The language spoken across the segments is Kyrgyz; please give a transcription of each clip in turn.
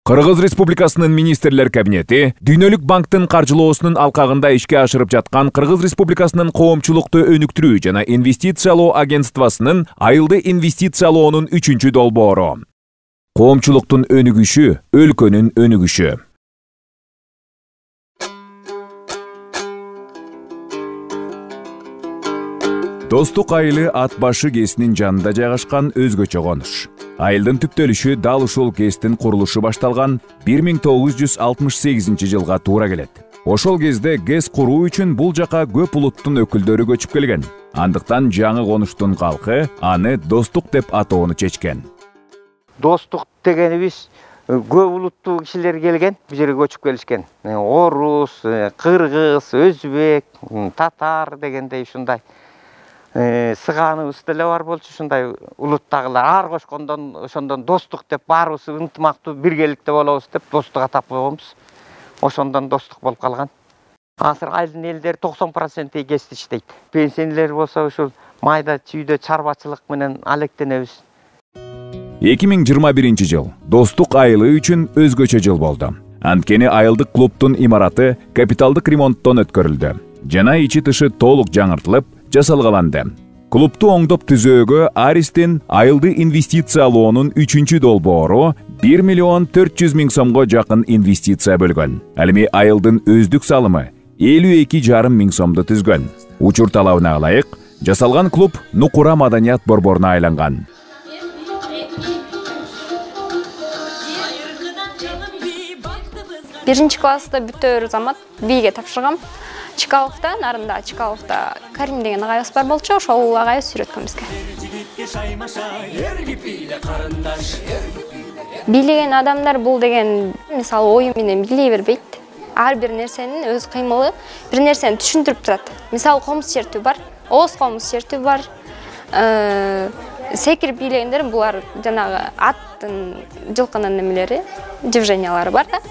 Кыргыз Республикасынын министрлер кабинети Дүйнөлүк банктын каржылоосунун алкагында ишке ашырып жаткан Кыргыз Республикасынын коомчулукту өнүктүрүү жана инвестициялоо агентствосунун айылды инвестициялоонун 3-чү долбоору. Коомчулуктун өнүгүшү өлкөнүн өнүгүшү. Достук айылы ат башы кесинин жанында жайгашкан өзгөчө конуш. Айылдын түптөлүшү дал ушул кестин курулушу башталган 1968 жылга туура келет. Ошол кезде ГЭС куруу үчүн бул жака көп улуттун өкүлдөрү көчүп келген. Андыктан жаңы конуштун калкы аны Достук деп атоону чечкен. Достук дегенибиз көп улуттуу кишилер келген, бул жерге көчүп келишкен. Орус, кыргыз, өзбек, татар дегендей ушундай сыганыбыз деле бар болчу, ушундай улуттагылар ар кошкондон ошондон достук деп баарыбыз ынтымактуу биргеликте болобуз деп достук атап койгонбуз. Ошондон достук болуп калган. Азыр айылдын элдери 90% ГЭСте иштейт. Пенсионерлер болсо ушул майда чүйдө чарбачылык менен алектенебиз. 2021 жыл Достук айылы үчүн өзгөчө жыл болду. Анткени айылдык клубтун имараты капиталдык ремонттон өткөрүлдү. Жана ичи тышы толук жаңыртылып, жасалгаланды. Клубту оңдоп түзөөгө Аристин айылды инвестициялоонун 3-чү долбоору 1.400.000 сомго жакын инвестиция бөлгөн. Ал эми айылдын өздүк салымы 52.500 сомду түзгөн. Учур талабына ылайык жасалган клуб Нукура маданият борборуна айланган. Биринчи класста бүтөөр замат бийге тапшыргам. Чкаловта, нарында Чкаловта Карим деген агайыбыз бар болчу, ошол агайыбыз үйрөткөн бизге. Бийлеген адамдар бул деген, мисалы, ою менен бийлей бербейт. Ар бир нерсенин өз кыймылы бир нерсени түшүндүрүп турат. Мисалы, комуз чертүү бар, ооз комуз чертүү бар. Секирип бийлегендер булар жанагы аттын, жылкынын немелери, движениялары бар да.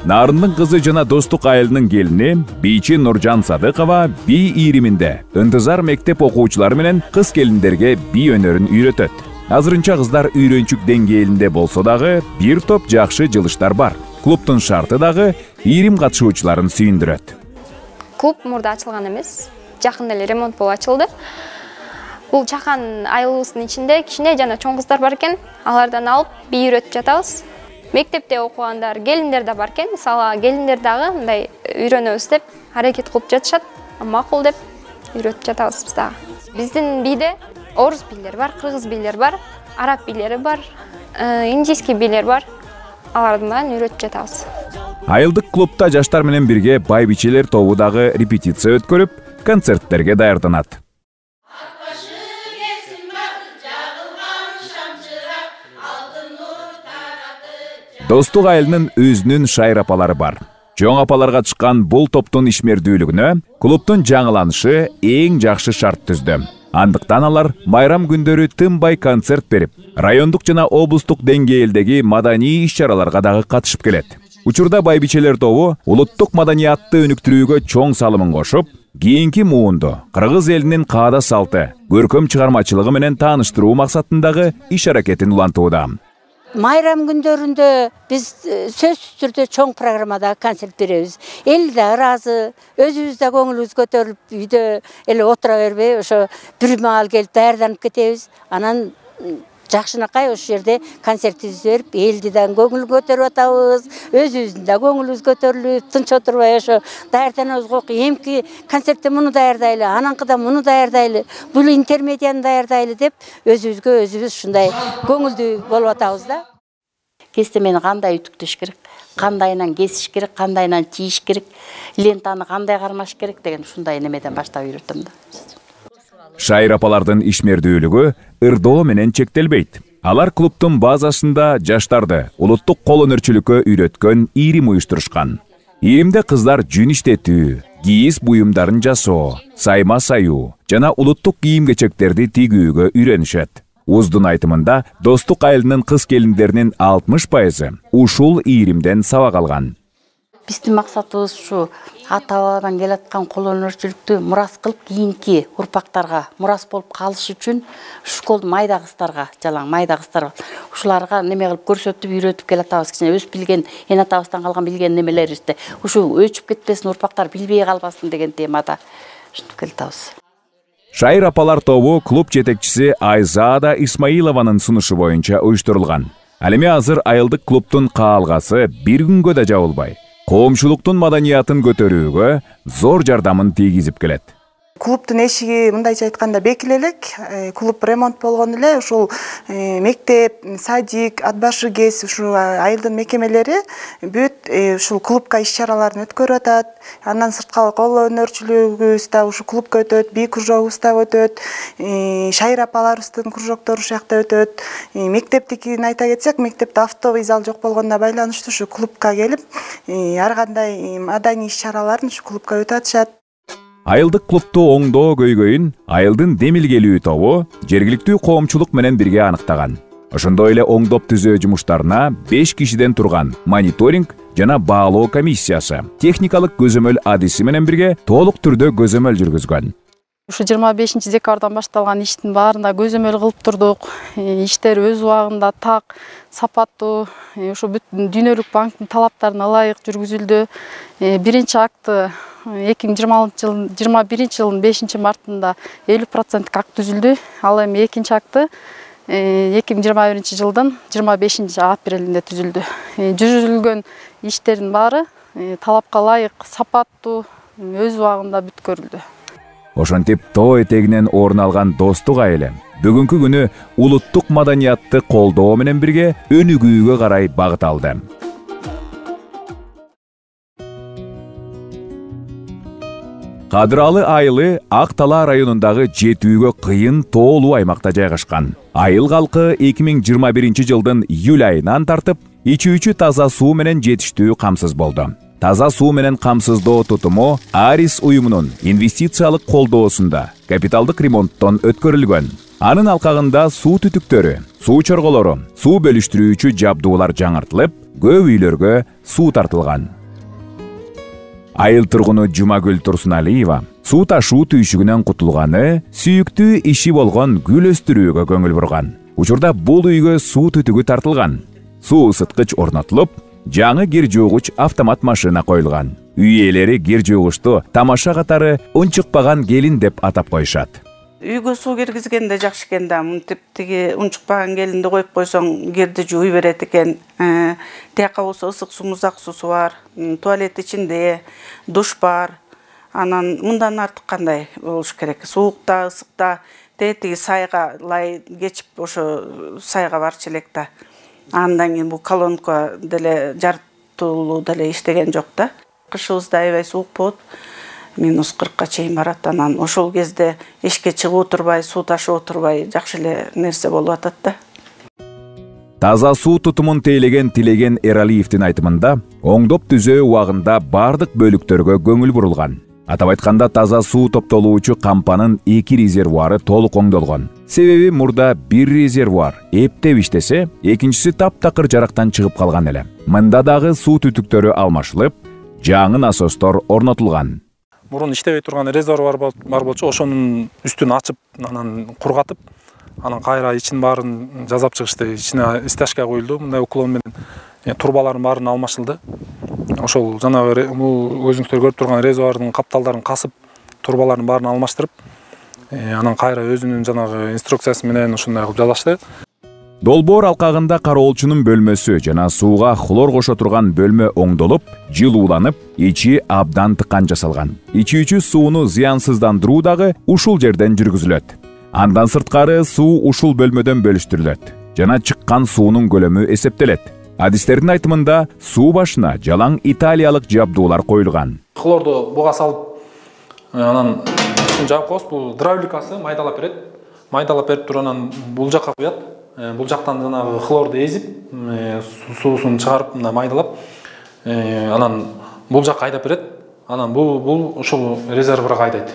Нарындын кызы жана Достук айылынын келини бийчи Нуржан Садыкова бий ийриминде ынтызар мектеп окуучулары менен кыз келиндерге бий өнөрүн үйрөтөт. Азырынча кыздар үйрөнчүк деңгээлинде болсо дагы бир топ жакшы жылыштар бар. Клубтун шарты дагы ийрим катышуучуларын сүйүндүрөт. Клуб мурда ачылган эмес, жакында эле ремонт болуп ачылды. Бул чакан айылыбыздын ичинде кичине жана чоң кыздар бар экен, алардан алып бий үйрөтүп жатабыз. Мектепте окугандар, келиндер да бар экен. Мисалы, келиндер дагы мындай үйрөнөбүз деп аракет кылып жатышат. Макул деп үйрөтүп жатабыз биз дагы. Биздин бийде орус бийлер бар, кыргыз бийлер бар, араб бийлери бар, индийский бийлер бар. Алардын баарын үйрөтүп жатабыз. Айылдык клубта жаштар менен бирге байбичелер тобу дагы репетиция өткөрүп, концерттерге даярданат. Достук айылынын өзүнүн шайыр апалары бар. Чоң апаларга чыккан бул топтун ишмердүүлүгүнө клубтун жаңыланышы эң жакшы шарт түздү. Андыктан алар майрам күндөрү тынбай концерт берип, райондук жана облустук деңгээлдеги маданий иш-чараларга дагы катышып келет. Учурда байбичелер тобу улуттук маданиятты өнүктүрүүгө чоң салымын кошуп, кийинки муунду кыргыз элинин каада салты, көркөм чыгармачылыгы менен тааныштыруу максатындагы иш-аракетин улантууда. Майрам күндөрүндө биз сөзсүз түрдө чоң программада концерт беребиз. Эл да ыраазы, өзүбүз да көңүлүбүз көтөрүлүп, үйдө эле отура бербей, ошо бир маал келип даярданып кетебиз. Анан жакшынакай ошол жерде концертибизди берип, элди да көңүл көтөрүп атабыз, өзүбүздүн да көңүлүбүз көтөрүлүп, тынч отурбай ошо даярданабыз. Эмки концертте муну даярдайлы, ананкыда муну даярдайлы, бул интермедияны даярдайлы деп өзүбүзгө өзүбүз ушундай көңүлдүү болуп атабыз да. Кестемени кандай үтүктөш керек, кандайынан кесиш керек, кандайынан чийиш керек, лентаны кандай кармаш керек деген ушундай немеден баштап үйрөтөм да. Шайыр апалардын ишмердүүлүгү ырдоо менен чектелбейт. Алар клубтун базасында жаштарды улуттук кол өнөрчүлүккө үйрөткөн ийрим уюштурушкан. Ийримде кыздар жүн иштетүү, кийиз буюмдарын жасоо, сайма саюу жана улуттук кийим-кечектерди тигүүгө үйрөнүшөт. Уздун айтымында Достук айылынын кыз келиндеринин 60% ушул ийримден сабак алган. Биздин максатыбыз ушу ата бабадан келаткан кол өнөрчүлүктү мурас кылып кийинки урпактарга мурас болуп калышы үчүн школ майда кыздарга, жалаң майда кыздар ушуларга неме кылып көрсөтүп, үйрөтүп келатабыз. Кичине өз билген, эне атабыздан калган билген немелерибизди ушу өчүп кетпесин, урпактар билбей калбасын деген темада ушинтип келатабыз. Шайыр апалар тобу клуб жетекчиси Айзада Исмаилованын сунушу боюнча уюштурулган. Ал эми азыр айылдык клубтун каалгасы бир күнгө да жабылбай, коомчулуктун маданиятын көтөрүүгө зор жардамын тийгизип келет. Клубтун эшиги мындайча айтканда бекил элек, клуб ремонт болгон эле, ушул мектеп, садик, ат башы кез, ушул айылдын мекемелери бүт ушул клубка иш-чараларын өткөрүп атат. Андан сырткары кол өнөрчүлүгүбүз да ушул клубка өтөт, би кружогубуз да өтөт, шайыр апаларыбыздын кружоктору ушул жакта өтөт. Мектептикин айта кетсек, мектепте автобус зал жок болгондо байланыштуу ушу клубка келип, ар кандай маданий иш-чараларын ушу клубка өтүп атышат. Айылдык клубту оңдоо көйгөйүн айылдын демилгелүү тобу жергиликтүү коомчулук менен бирге аныктаган. Ошондой эле оңдоп түзөө жумуштарына 5 кишиден турган мониторинг жана баалоо комиссиясы техникалык көзөмөл адиси менен бирге толук түрдө көзөмөл жүргүзгөн. Ушу 25 декабрдан башталган иштин баарында көзөмөл кылып турдук. Иштер өз убагында так, сапаттуу, ушу бүт дүйнөлүк банктын талаптарына ылайык жүргүзүлдү. Биринчи акты 2021 жылдын 5 мартында 50% акт түзүлдү. Ал эми экинчи акты 2021 жылдын 25 апрелинде түзүлдү. Жүргүзүлгөн иштердин баары талапка ылайык, сапаттуу, өз убагында бүткөрүлдү. Ошентип тоо этегинен орун алган достук айылы бүгүнкү күнү улуттук маданиятты колдоо менен бирге өнүгүүгө карай багыт алды. Кадыралы айылы Ак Тала районундагы жетүүгө кыйын тоолуу аймакта жайгашкан. Айыл калкы 2021 жылдын июль айынан тартып, ичүүчү таза суу менен жетиштүү камсыз болду. Таза суу менен камсыздоо тутуму Арис уюмунун инвестициялык колдоосунда капиталдык ремонттон өткөрүлгөн. Анын алкагында суу түтүктөрү, суу чорголору, суу бөлүштүрүүчү жабдуулар жаңыртылып, көп үйлөргө суу тартылган. Айыл тургуну Жумагүл Турсуналиева суу ташуу түйшүгүнөн кутулганы сүйүктүү иши болгон гүл өстүрүүгө көңүл бурган. Учурда бул үйгө суу түтүгү тартылган. Суу ысыткыч орнотулуп, жаңы кир жуугуч автомат машина коюлган. Үй ээлери кир жуугучту тамаша катары унчукпаган келин деп атап коюшат. Үйгө суу киргизгенде жакшы экен да, мынтип тиги унчукпаган келинди коюп койсоң кирди жууй берет экен. Тияка болсо ысык суу, музак суусу бар, туалет ичинде, душ бар. Анан мындан артык кандай болуш керек? Суукта, ысыкта, тетиги сайга лай кечип ошо сайга барчу элек да. Андан кийин бул колонка деле жартуулуу деле иштеген жок да. Кышыбызда аябай суук болот. Минус 40-ка чейин барат. Анан ошол кезде эшикке чыгып отурбай, суу ташып отурбай жакшы эле нерсе болуп атат да. Таза суу тутумун тейлеген Тилеген Эралиевдин айтымында, оңдоп түзөө убагында бардык бөлүктөргө көңүл бурулган. Атап айтканда таза суу топтолуучу кампанын 2 резервуары толук оңдолгон. Себеби мурда бир резервуар эптеп иштесе, экинчиси таптакыр жарактан чыгып калган эле. Мында дагы суу түтүктөрү алмашылып, жаңы насостор орнотулган. Мурун иштебей турган резервуар бар болчу, ошонун үстүн ачып, анан кургатып, анан кайра ичин баарын жазап чыгышты, ичине стяжка коюлду. Мындай уклон менен турбалардын баарын алмашылды. Ошол жанагы өзүңүздөр көрүп турган резервуардын капталдарын касып, турбалардын баарын алмаштырып, анан кайра өзүнүн жанагы инструкциясы менен ушундай кылып жазашты. Долбоор алкагында кароолчунун бөлмөсү жана сууга хлор кошо турган бөлмө оңдолуп, жылууланып, ичи абдан тыкан жасалган. Ичүүчү сууну зыянсыздандыруу дагы ушул жерден жүргүзүлөт. Андан сырткары суу ушул бөлмөдөн бөлүштүрүлөт жана чыккан суунун көлөмү эсептелет. Адистердин айтымында суу башына жалаң италиялык жабдуулар коюлган. Хлорду буга салып, анан үстүн жаап коебуз. Бул гидравликасы майдалап берет. Майдалап берип туруп анан бул жакка куят. Бул жактан жанагы хлорду эзип, суусун чыгарып, мына майдалап, анан бул жакка айдап берет. Анан бул ушул резервуарга айдайт.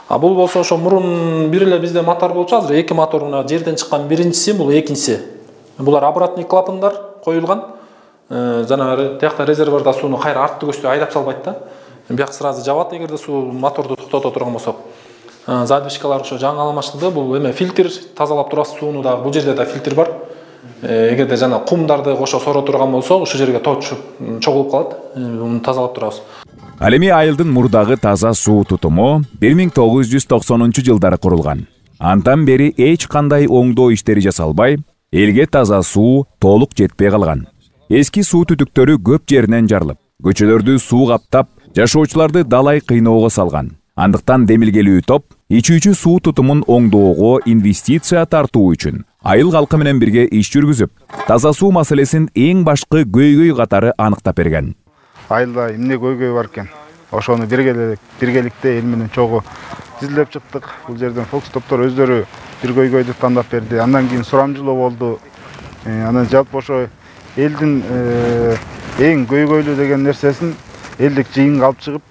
А бул болсо ошо мурун бир эле бизде мотор болчу, азыр 2 мотор, мына жерден чыккан биринчиси, бул экинчиси. Булар обратный клапандар коюлган. жанагы тиякта резервуарда сууну кайра артты көчтө айдап салбайт да. Бияк сразу жабат эгерде суу моторду токтото турган болсок. Задвижкалар ошо жаңы алмашылды. Бул эме фильтр тазалап турасыз сууну дагы. Бул жерде да фильтр бар. Эгерде жана кумдарды кошо соро турган болсок, ошол жерге точуп чогулуп калат. Муну тазалап турабыз. Ал эми айылдын мурдагы таза суу тутуму 1990-жылдары курулган. Андан бери эч кандай оңдоо иштери жасалбай, элге таза суу толук жетпей калган. Эски суу түтүктөрү көп жеринен жарылып, көчөлөрдү суу каптап, жашоочуларды далай кыйноого салган. Андыктан демилгелүү топ ичүүчү суу тутумун оңдоого инвестиция тартуу үчүн айыл калкы менен бирге иш жүргүзүп, таза суу маселесин эң башкы көйгөй катары аныктап берген. Айылда эмне көйгөй бар экен? Ошону биргеликте эл менен чогуу изилдеп чыктык. Бул жерден фокус топтор өздөрү бир көйгөйдү тандап берди. Андан кийин сурамжылоо болду. Анан жалпы ошо элдин эң көйгөйлүү деген нерсесин элдик жыйынга алып чыгып,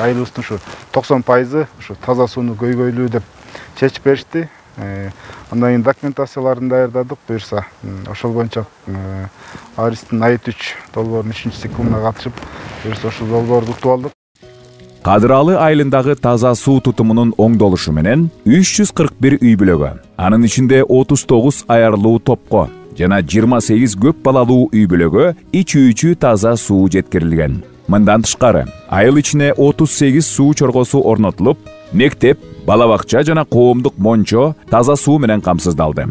айылыбыздын ушу 90% ушу таза сууну көйгөйлүү деп чечип беришти. Андан кийин документацияларын даярдадык, буюрса ошол боюнча Аристин Айыт 3 долбоорунун 3-циклына катышып, буюрса ошол долбоорду утуп алдык. Кадыралы айылындагы таза суу тутумунун оңдолушу менен 341 үй бүлөгө, анын ичинде 39 аярлуу топко жана 28 көп балалуу үй бүлөгө ичүүчү таза суу жеткирилген. Мындан тышкары, айыл ичине 38 суу чоргосу орнотулуп, мектеп, бала бакча жана коомдук мончо таза суу менен камсыздалды.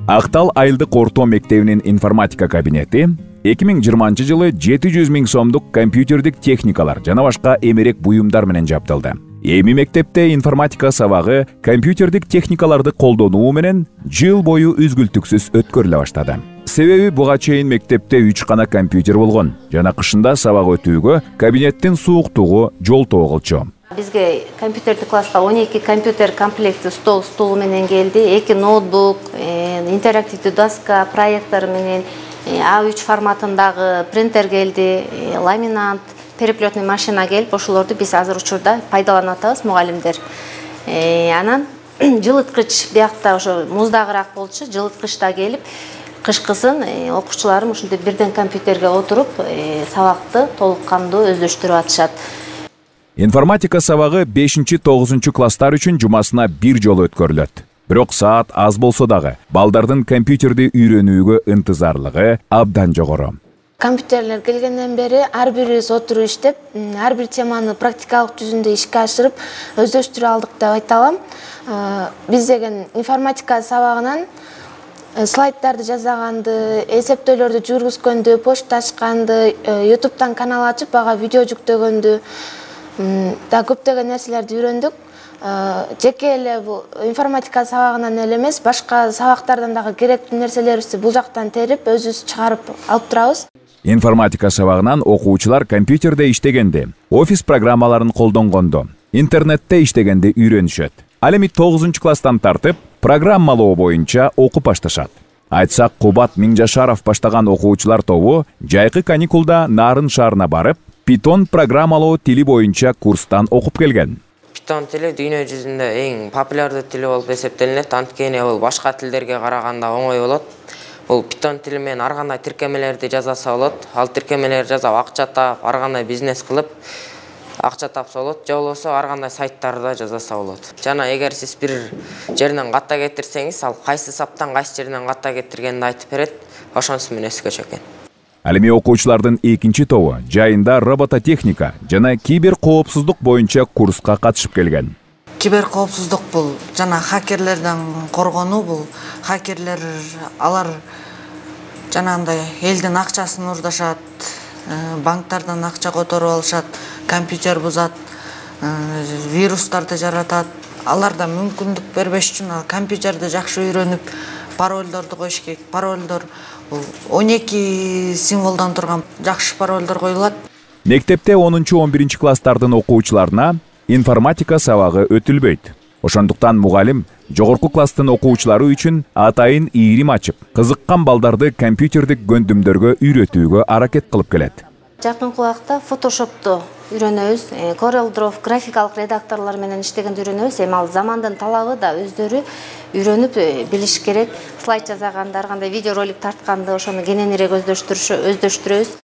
Актал айылдык орто мектебинин информатика кабинети 2020-жылы 700 000 сомдук компьютердик техникалар жана башка эмерек буюмдар менен жабдылды. Эми мектепте информатика сабагы компьютердик техникаларды колдонуу менен жыл бою үзгүлтүксүз өткөрүлө баштады. Себеби буга чейин мектепте 3 гана компьютер болгон жана кышында сабак өтүүгө кабинеттин сууктугу жолтоо кылчу. Бизге компьютердик класска 12 компьютер комплекти стул менен келди, 2 ноутбук, интерактивдүү доска, проектор менен A3 форматындагы принтер келди, ламинант, переплетный машина келип, ошолорду биз азыр учурда пайдаланып атабыз мугалимдер. Анан жылыткыч биякта ошо муздагыраак болчу, жылыткычта келип, кышкысын окуучуларым ушинтип бирден компьютерге отуруп, сабакты толук кандуу өздөштүрүп атышат. Информатика сабагы 5-9 класстар үчүн жумасына бир жолу өткөрүлөт. Бирок саат аз болсо дагы балдардын компьютерди үйрөнүүгө ынтызарлыгы абдан жогору. Компьютерлер келгенден бери ар бирибиз отуруп иштеп, ар бир теманы практикалык жүзүндө ишке ашырып, өздөштүрө алдык деп айта алам. Биз деген информатика сабагынан слайддарды жасаганды, эсептөөлөрдү жүргүзгөндү, почта ачканды, YouTube'дан канал ачып, ага видео жүктөгөндү, да көптөгөн нерселерди үйрөндүк. Жеке эле бул информатика сабагынан эле эмес, башка сабактардан дагы керектүү нерселерибизди бул жактан терип, өзүбүз чыгарып алып турабыз. Информатика сабагынан окуучулар компьютерде иштегенде, офис программаларын колдонгондо, интернетте иштегенде үйрөнүшөт. Ал эми 9 класстан тартып, программалоо боюнча окуп башташат. Айтсак, Кубат Миңжашаров баштаган окуучулар тобу жайкы каникулда Нарын шаарына барып, Python программалоо тили боюнча курстан окуп келген. Python тили дүйнө жүзүндө эң популярдуу тили болуп эсептелинет. Анткени бул башка тилдерге караганда оңой болот. Бул Python тили менен ар кандай тиркемелерди жасаса болот. Ал тиркемелерди жасап акча таап, ар кандай бизнес кылып акча тапса болот, же болбосо ар кандай сайттарда жасаса болот. Жана эгер сиз бир жерден ката кетирсеңиз, ал кайсы саптан кайсы жерден ката кетиргенди айтып берет. Ошонусу менен эске чөкөн. Ал эми окуучулардын экинчи тобу жайында робототехника жана кибер коопсуздук боюнча курска катышып келген. Кибер коопсуздук бул жана хакерлерден коргонуу, бул хакерлер алар жанагындай элдин акчасын урдашат, банктардан акча которуп алышат, компьютер бузат, вирустарды жаратат. Аларда мүмкүндүк бербеш үчүн компьютерди жакшы үйрөнүп, паролдорду коюш керек. Паролдор 12 символдон турган жакшы паролдор коюлат. Мектепте 10-11 класстардын окуучуларына информатика сабагы өтүлбөйт. Ошондуктан мугалим жогорку класстын окуучулары үчүн атайын ийрим ачып, кызыккан балдарды компьютердик гөндүмдөргө үйрөтүүгө аракет кылып келет. Жакынкы убакта Photoshop'tu үйрөнөбүз. CorelDRAW графикалык редакторлор менен иштегенди үйрөнөбүз. Эми ал замандын талабы да өздөрү үйрөнүп билиш керек. Слайд жасагандар, кандай видеоролик тартканды ошону кененирээк өздөштүрөбүз.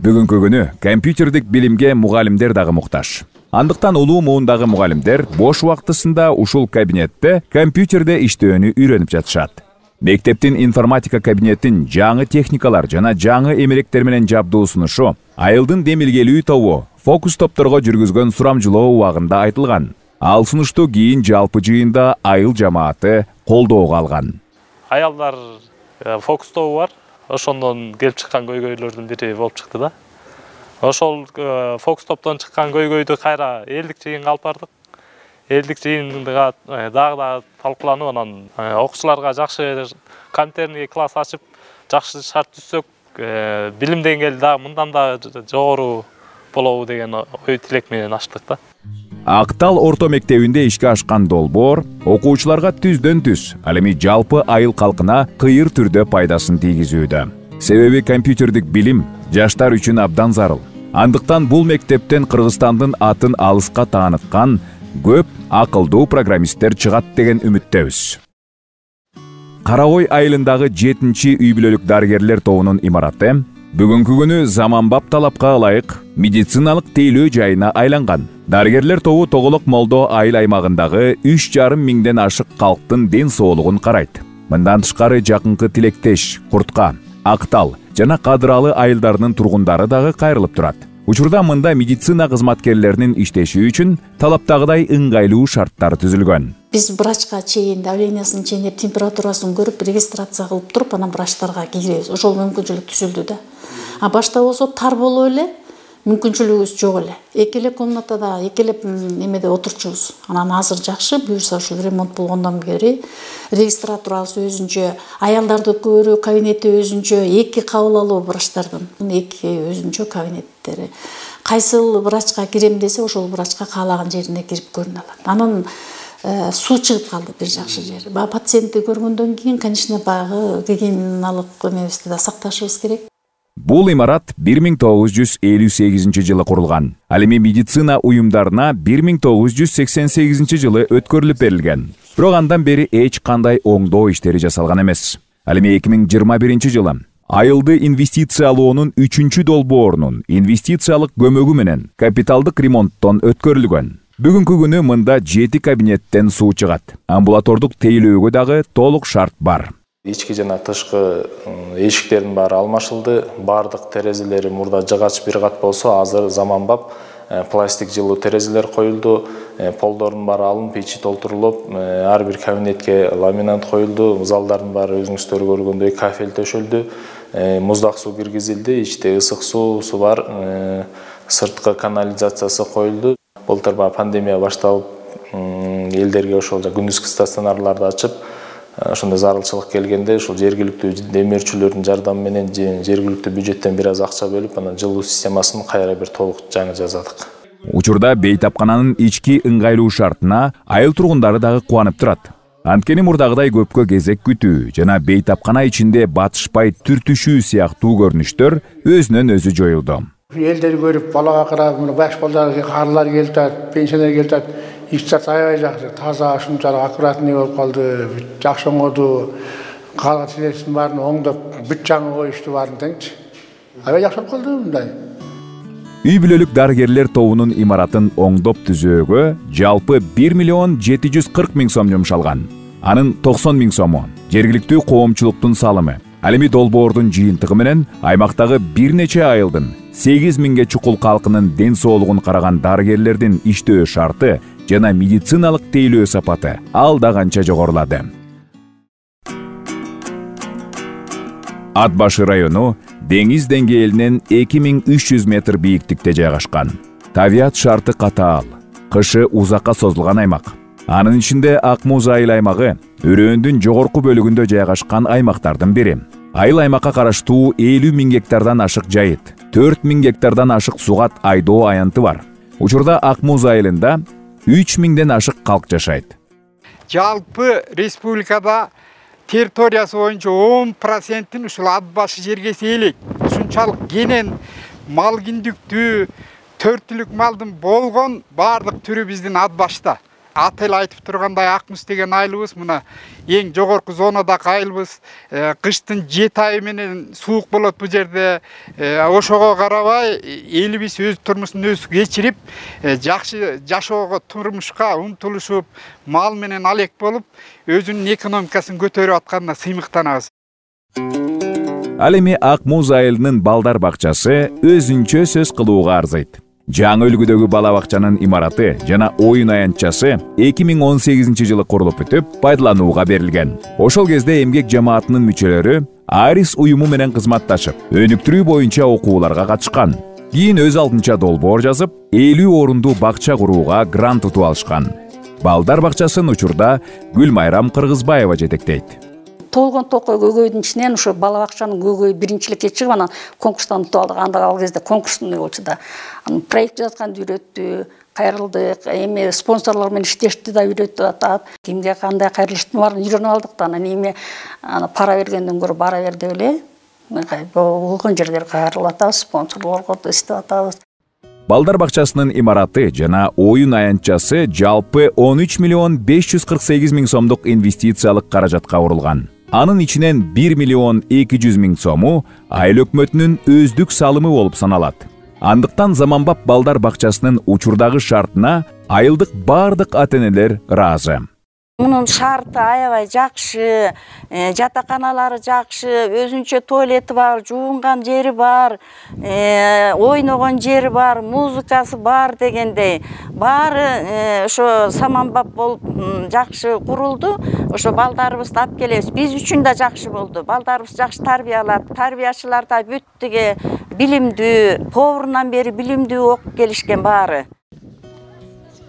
Бүгүнкү күнү компьютердик билимге мугалимдер дагы муктаж. Андыктан улуу муундагы мугалимдер бош убактысында ушул кабинетте компьютерде иштөөнү үйрөнүп жатышат. Мектептин информатика кабинетин жаңы техникалар жана жаңы эмелектер менен жабдуусунушу айылдын демилгелүү тобу фокус топторго жүргүзгөн сурамжылоо убагында айтылган. Ал сунушту кийин жалпы жыйында айыл жамааты колдоого алган. Аялдар фокус тобу бар. Ошондон келип чыккан көйгөйлөрдүн бири болуп чыкты да. Ошол фокус топтон чыккан көйгөйдү кайра элдик жыйынга алып бардык. Элдик жыйынга дагы талкууланып, анан окуучуларга жакшы компьютерный класс ачып, жакшы шарт түзсөк, билим деңгээли дагы мындан да жогору болобу деген ой тилек менен ачтык да. Актал орто мектебинде ишке ашкан долбоор окуучуларга түздөн түз, ал эми жалпы айыл калкына кыйыр түрдө пайдасын тийгизүүдө. Себеби компьютердик билим жаштар үчүн абдан зарыл. Андыктан бул мектептен Кыргызстандын атын алыска тааныткан көп акылдуу программисттер чыгат деген үмүттөбүз. Караой айылындагы 7-чи үй бүлөлүк дарыгерлер тобунун имараты бүгүнкү күнү заманбап талапка ылайык медициналык тейлөө жайына айланган. Дарыгерлер тобу Тоголок Молдо айыл аймагындагы 3,5 миңден ашык калктын ден соолугун карайт. Мындан тышкары жакынкы Тилектеш, Куртка, Актал жана Кадыралы айылдарынын тургундары дагы кайрылып турат. Учурда мында медицина кызматкерлеринин иштеши үчүн талаптагыдай ыңгайлуу шарттар түзүлгөн. Биз врачка чейин давлениясын чейиндеп, температурасын көрүп, регистрация кылып туруп, анан врачтарга киребиз. Ошол мүмкүнчүлүк түзүлдү да. А башта болсо тар болуп эле, мүмкүнчүлүгүбүз жок эле. Экелеп комнатада, экелеп эмеде отурчубуз. Анан азыр жакшы, буюрса ушул ремонт болгондон бери регистратурасы өзүнчө, аялдарды көрүү кабинети өзүнчө, 2 кабыл алуу врачтардын, 2 өзүнчө кабинеттери. Кайсыл врачка кирем десе, ошол врачка каалаган жерине кирип көрүнө алат. Анан суу чыгып калды бир жакшы жери. Пациентти көргөндөн кийин, конечно, багы гигиеналык эмебизди да сакташыбыз керек. Бул имарат 1958-жылы курулган. Ал эми медицина уюмдарына 1988-жылы өткөрүлүп берилген. Бирок андан бери эч кандай оңдоо иштери жасалган эмес. Ал эми 2021-жылы айылды инвестициялоонун 3-чү долбоорунун инвестициялык көмөгү менен капиталдык ремонттон өткөрүлгөн. Бүгүнкү күнү мында 7 кабинеттен суу чыгат. Амбулатордук тейлөөгө дагы толук шарт бар. Ички жана тышкы эшиктердин баары алмашылды. Бардык терезелери мурда жыгач бир кат болсо, азыр заманбап пластик жылуу терезелер коюлду. Полдордун баары алынып, ичи толтурулуп, ар бир кабинетке ламинат коюлду. Залдардын баары өзүңүздөр көргөндөй кафель төшөлдү. Муздак суу киргизилди, ичте ысык суу бар, сырткы канализациясы коюлду. Былтыр пандемия башталып, элдерге ошол күндүзгү стационарларды ачып, ошондой зарылчылык келгенде, ушул жергиликтүү демирчүлөрдүн жардамы менен жергиликтүү бюджеттен бир аз акча бөлүп, анан жылуу системасын кайра бир толук жаңы жасадык. Учурда бейтапкананын ички ыңгайлуу шартына айыл тургундары дагы кубанып турат. Анткени мурдагыдай көпкө кезек күтүү жана бейтапкана ичинде батышпай түртүшүү сыяктуу көрүнүштөр өзүнөн өзү жоюлду. Элдер көрүп, балага карап, баш балдар, карлар келип атат, пенсионер келип атат. İşçiler aябай жакшы, таза, ушунчалык аккуратный болуп калды, жакшы оңоду, калган силердин баарын оңдоп, бүт жаңы коюшту баарын деңчи. Аябай жакшы болуп калды мындай. Үй бүлөлүк дарыгерлер тобунун имаратын оңдоп түзөөгө жалпы 1,740,000 сом жумшалган. Анын 90,000 сому жергиликтүү коомчулуктун салымы. Ал эми долбоордун жыйынтыгы менен аймактагы бир нече айылдын 8,000ге чукул калкынын ден соолугун караган дарыгерлердин иштөө шарты жана медициналык тейлөө сапаты алда канча жогорулады. Ат башы району деңиз деңгээлинен 2300 метр бийиктикте жайгашкан. Табият шарты катаал, кышы узакка созулган аймак. Анын ичинде Ак Муз айыл аймагы өрөөндүн жогорку бөлүгүндө жайгашкан аймактардын бири. Айыл аймакка караштуу 50,000 гектардан ашык жайыт, 4,000 гектардан ашык сугат айдоо аянты бар. Учурда Ак Муз айылында 3,000ден ашык калк жашайт. Жалпы республикада территориясы боюнча 10%-ин ушул ат башы жерге сейилет. Ушунчалык кенен мал киндиктүү, 4 түлүк малдын болгон бардык түрү биздин ат башта. Ат эле айтып тургандай Акмус деген айылыбыз мына эң жогорку зонадагы айылыбыз. Кыштын 7 айы менен суук болот бу жерде. Ошого карабай элибиз өз турмушун өзү кечирип, жакшы жашоого, турмушка умтулушуп, мал менен алек болуп, өзүнүн экономикасын көтөрүп атканына сыймыктанабыз. Ал эми Акмуз айылынын балдар бакчасы өзүнчө сөз кылууга арзыйт. Жаңы үлгүдөгү бала бакчанын имараты жана оюн аянтчасы 2018 жылы курулуп бүтүп, пайдаланууга берилген. Ошол кезде эмгек жамаатынын мүчөлөрү Арис уюму менен кызматташып, өнүктүрүү боюнча окууларга катышкан. Кийин өз алдынча долбоор жазып, 50 орундуу бакча курууга грант утуп алышкан. Балдар бакчасын учурда Гүлмайрам Кыргызбаева жетектейт. Толгон токой көйгөйдүн ичинен ошо бала бакчанын көйгөйү биринчиликке чыгып, анан конкурстан утуп алдык. Анда ал кезде конкурстун болчу да. Анан проект жазганды үйрөттү, кайрылдык, эми спонсорлор менен иштешти да үйрөтүп атат. Кимге кандай кайрылыштын баарын үйрөнүп алдык да. Анан эми пара бергенден көрө бара бер деп эле. Болгон жерлерге кайрылып атабыз, спонсорлорго иштеп атабыз. Балдар бакчасынын имараты жана оюн аянтчасы жалпы 13 миллион 548 миң сомдук инвестициялык каражатка курулган. Анын ичинен 1 миллион 200 миң сому айыл өкмөтүнүн өздүк салымы болуп саналат. Андыктан заманбап балдар бакчасынын учурдагы шартына айылдык бардык ата-энелер ыраазы. Мунун шарты аябай жакшы, жатаканалары жакшы, өзүнчө туалети бар, жуунган жери бар, ойногон жери бар, музыкасы бар дегендей. Баары ошо саманбап болуп жакшы курулду. Ошо балдарыбызды алып келебиз. Биз үчүн да жакшы болду. Балдарыбыз жакшы тарбиялап, тарбиячылар да бүттүгө билимдүү, поварынан бери билимдүү окуп келишкен баары.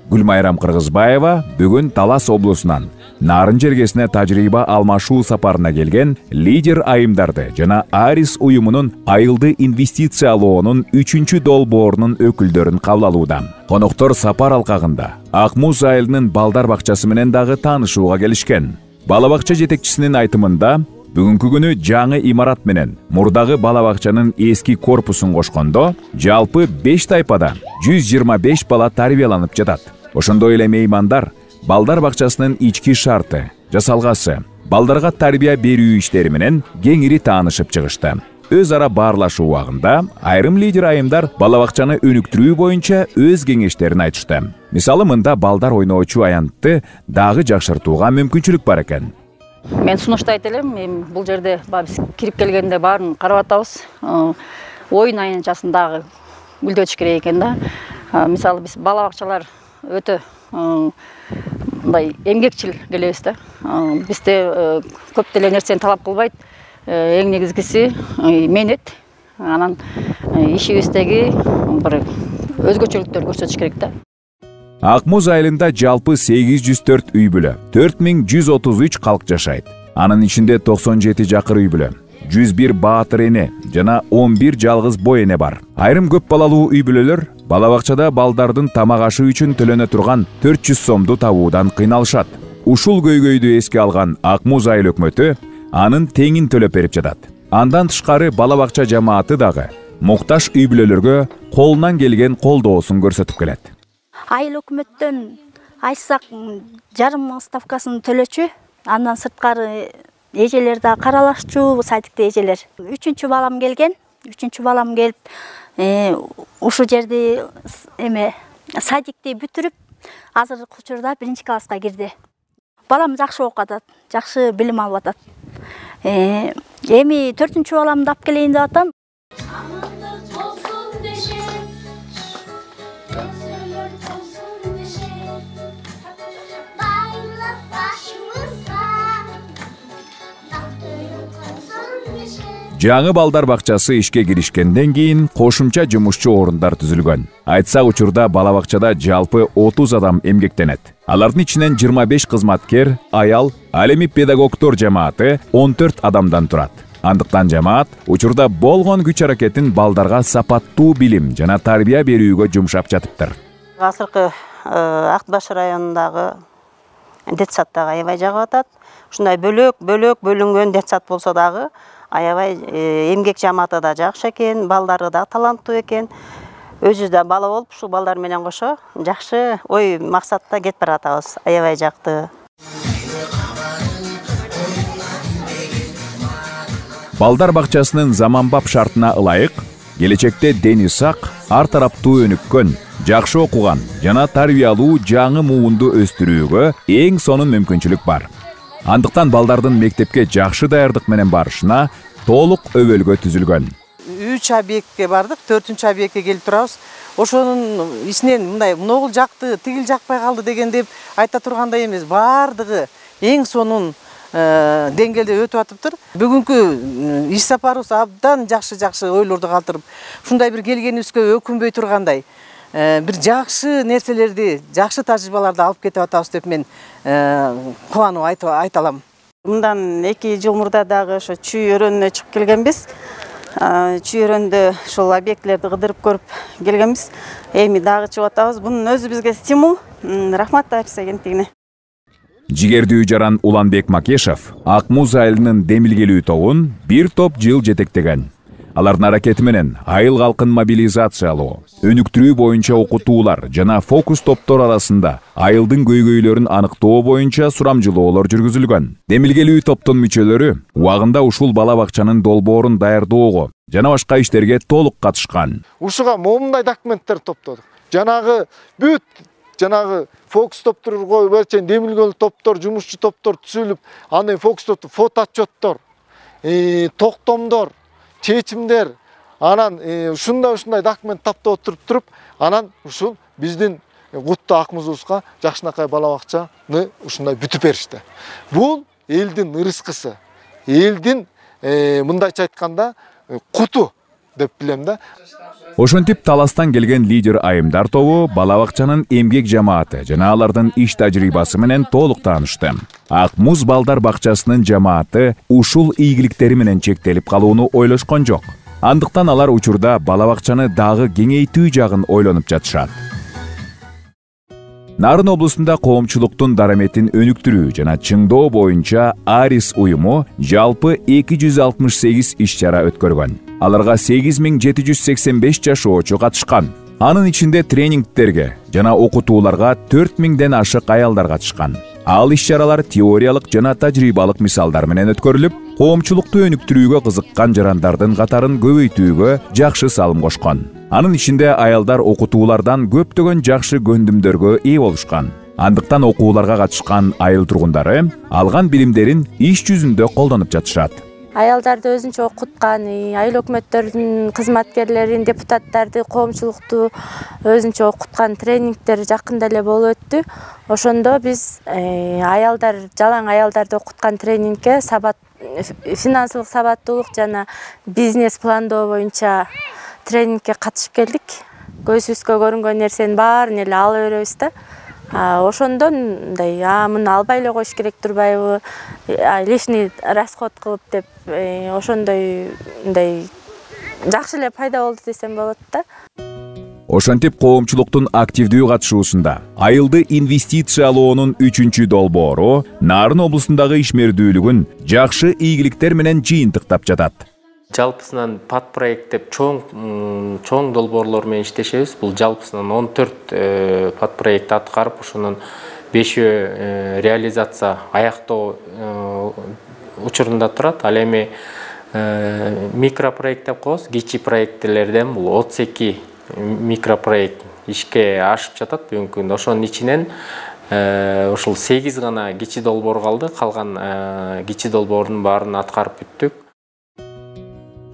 Гүлмайрам Кыргызбаева бүгүн Талас облусунан Нарын жергесине тажрыйба алмашуу сапарына келген лидер айымдарды жана Арис уюмунун айылды инвестициялоонун 3-чү долбоорунун өкүлдөрүн кабыл алууда. Коноктор сапар алкагында Акмуз айылынын балдар бакчасы менен дагы таанышууга келишкен. Бала бакча жетекчисинин айтымында, бүгүнкү күнү жаңы имарат менен мурдагы бала бакчанын эски корпусун кошкондо жалпы 5 тайпада 125 бала тарбияланып жатат. Ошондой эле меймандар балдар бакчасынын ички шарты, жасалгасы, балдарга тарбия берүү иштери менен кеңири таанышып чыгышты. Өз ара баарлашуу убагында айрым лидер айымдар бала бакчаны өнүктүрүү боюнча өз кеңештерин айтышты. Мисалы, мында балдар ойноочу аянтты дагы жакшыртууга мүмкүнчүлүк бар экен. Мен сунуштайт элем, бул жерде биз кирип келгенде баарын карап атабыз. Оюн аянтчасын дагы гүлдөтүш керек экен да. Мисалы, биз бала бакчалар өтө мындай эмгекчил келебиз да. Бизде көп деле нерсени талап кылбайт. Эң негизгиси мээнет. Анан ишибиздеги бир өзгөчөлүктөр көрсөтүш керек да. Акмуз айылында жалпы 804 үй бүлө, 4133 калк жашайт. Анын ичинде 97 жакыр үй бүлө, 101 баатыр эне жана 11 жалгыз бой эне бар. Айрым көп балалуу үй бүлөлөр бала бакчада балдардын тамак ашы үчүн төлөнө турган 400 сомду табуудан кыйналышат. Ушул көйгөйдү эске алган Акмуз айыл өкмөтү анын теңин төлөп берип жатат. Андан тышкары бала бакча жамааты дагы муктаж үй бүлөлөргө колунан келген колдоосун көрсөтүп келет. Айыл өкмөттөн айтсак жарым ставкасын төлөчү, андан сырткары эжелер да каралашчу, садикте эжелер. 3-чү балам келген, 3-чү балам келип, ушу жерди садикти бүтүрүп, азыр учурда 1-чи класска кирди. Балам жакшы окуп атат, жакшы билим алып атат. Эми 4-чү баламды алып келейин деп атам. Жаңы балдар бакчасы ишке киришкенден кийин кошумча жумушчу орундар түзүлгөн. Айтсак, учурда бала бакчада жалпы 30 адам эмгектенет. Алардын ичинен 25 кызматкер, аял, ал эми педагогдор жамааты 14 адамдан турат. Андыктан жамаат учурда болгон күч аракетин балдарга сапаттуу билим жана тарбия берүүгө жумшап жатыптыр. Азыркы Ак Баш районундагы детсадтагы аябай жагып атат. ушундай бөлөк бөлүнгөн детсад болсо дагы аябай эмгек жамааты да жакшы экен, балдары да таланттуу экен. Өзүбүз да бала болуп ушул балдар менен кошо жакшы ой максатта кетип баратабыз. Аябай жакты. Балдар бакчасынын заманбап шартына ылайык келечекте дени сак, ар тараптуу өнүккөн, жакшы окуган жана тарбиялуу жаңы муунду өстүрүүгө эң сонун мүмкүнчүлүк бар. Андыктан балдардын мектепке жакшы даярдык менен барышына толук өбөлгө түзүлгөн. 3 объектке бардык, 4-чү объектке келип турабыз. Ошонун ичинен мындай могул жакты, тигил жакпай калды деген деп айта тургандай эмес. Бардыгы эң сонун деңгээлде өтүп атыптыр. Бүгүнкү иш сапарыбыз абдан жакшы ойлорду калтырып, ушундай бир келгенибизге өкүнбөй тургандай, бир жакшы нерселерди, жакшы тажрыйбаларды алып кетип атабыз деп мен кубанып айта алам. Мындан 2 жыл мурда дагы ошо чүй өрөөнүнө чыгып келгенбиз. Чүй өрөөндө ошол объектилерди кыдырып көрүп келгенбиз. Эми дагы чыгып атабыз. Бунун өзү бизге стимул. Рахмат Тарс агенттигине. Жигердүү жаран Уланбек Макешев Ак Муз айылынын демилгелүү тобун бир топ жыл жетектеген. Алардын аракети менен айыл калкын мобилизациялоо, өнүктүрүү боюнча окутуулар жана фокус топтор арасында айылдын көйгөйлөрүн аныктоо боюнча сурамжылоолор жүргүзүлгөн. Демилгелүү топтун мүчөлөрү убагында ушул бала бакчанын долбоорун даярдоого жана башка иштерге толук катышкан. Ушуга момундай документтер топтодук. Жанагы фокус топторго берчен демилгелүү топтор, жумушчу топтор түзүлүп, андан фокус топтор фото отчеттор, токтомдор, чечимдер, анан ушундай документ таптап туруп, анан ушул биздин Кутта Ак Музубузга жакшынакай бала бакчаны ушундай бүтүп беришти. Бул элдин ырыскысы, элдин мындайча айтканда куту деп билем да. Ошентип таластан келген лидер айымдар тобу бала бакчанын эмгек жамааты жана алардын иш тажрыйбасы менен толук таанышты. Ак Муз балдар бакчасынын жамааты ушул ийгиликтери менен чектелип калууну ойлошкон жок. Андыктан алар учурда бала бакчаны дагы кеңейтүү жагын ойлонуп жатышат. Нарын облусунда коомчулуктун дараметин өнүктүрүү жана чыңдоо боюнча Арис уюму жалпы 268 иш-чара өткөргөн. Аларга 8785 жашоочу катышкан. Анын ичинде тренингтерге жана окутууларга 4000ден ашык аялдар катышкан. Ал иш-чаралар теориялык жана тажрыйбалык мисалдар менен өткөрүлүп, коомчулукту өнүктүрүүгө кызыккан жарандардын катарын көбөйтүүгө жакшы салым кошкон. Анын ичинде аялдар окутуулардан көптөгөн жакшы көндүмдөргө ээ болушкан. Андыктан окууларга катышкан айыл тургундары алган билимдерин иш жүзүндө колдонуп жатышат. Аялдарды өзүнчө окуткан, айыл өкмөттөрүнүн кызматкерлерин, депутаттарды, коомчулукту өзүнчө окуткан тренингтер жакында эле болуп өттү. Ошондо биз жалаң аялдарды окуткан тренингке финансылык сабаттуулук жана бизнес пландоо боюнча тренингке катышып келдик. Көзүбүзгө көрүнгөн нерсенин баарын эле ала беребиз да. Ошондо мындай, муну албай эле коюш керек турбайбы, лишний расход кылып деп, ошондой мындай жакшы эле пайда болду десем болот да. Ошентип коомчулуктун активдүү катышуусунда айылды инвестициялоонун 3-чү долбоору Нарын облусундагы ишмердүүлүгүн жакшы ийгиликтер менен жыйынтыктап жатат. Жалпысынан пат проект деп чоң долбоорлор менен иштешебиз. Бул жалпысынан 14 пат проект аткарып, ошонун 5 реализация аяктоо учурунда турат. Ал эми микропроект деп коебуз. Кичи проекттелерден бул 32 микропроект ишке ашып жатат бүгүнкү күндө. Ошонун ичинен ушул 8 гана кичи долбоор калды. Калган кичи долбоордун баарын аткарып бүттүк.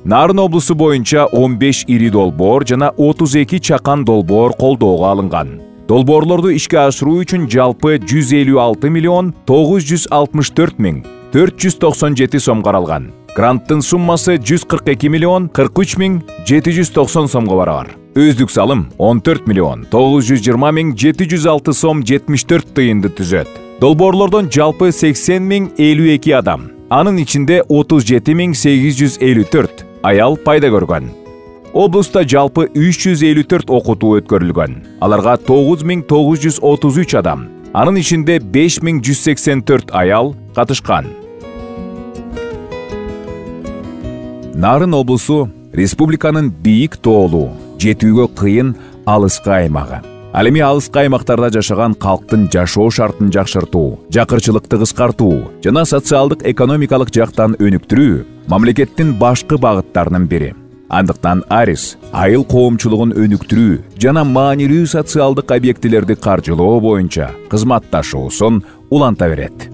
Нарын облусу боюнча 15 ири долбоор жана 32 чакан долбоор колдоого алынган. Долбоорлорду ишке ашыруу үчүн жалпы 156 миллион 964 миң 497 сом каралган. Гранттын суммасы 142 миллион 43 миң 790 сомго барабар. Өздүк салым 14 миллион 920 миң 706 сом 74 тыйынды түзөт. Долбоорлордон жалпы 80 миң 52 адам. Анын ичинде 37 миң 854 аял пайда көргөн. Облуста жалпы 354 окутуу өткөрүлгөн. Аларга 9933 адам Анын ичинде 5184 аял катышкан. Нарын облусу республиканын бийик тоолуу, жетүүгө кыйын алыскы аймагы. Ал эми алыскы аймактарда жашаган калктын жашоо шартын жакшыртуу, жакырчылыкты кыскартуу жана социалдык экономикалык жактан өнүктүрүү мамлекеттин башкы багыттарынын бири. Андыктан Арис айыл коомчулугун өнүктүрүү жана маанилүү социалдык объектилерди каржылоо боюнча кызматташуусун уланта берет.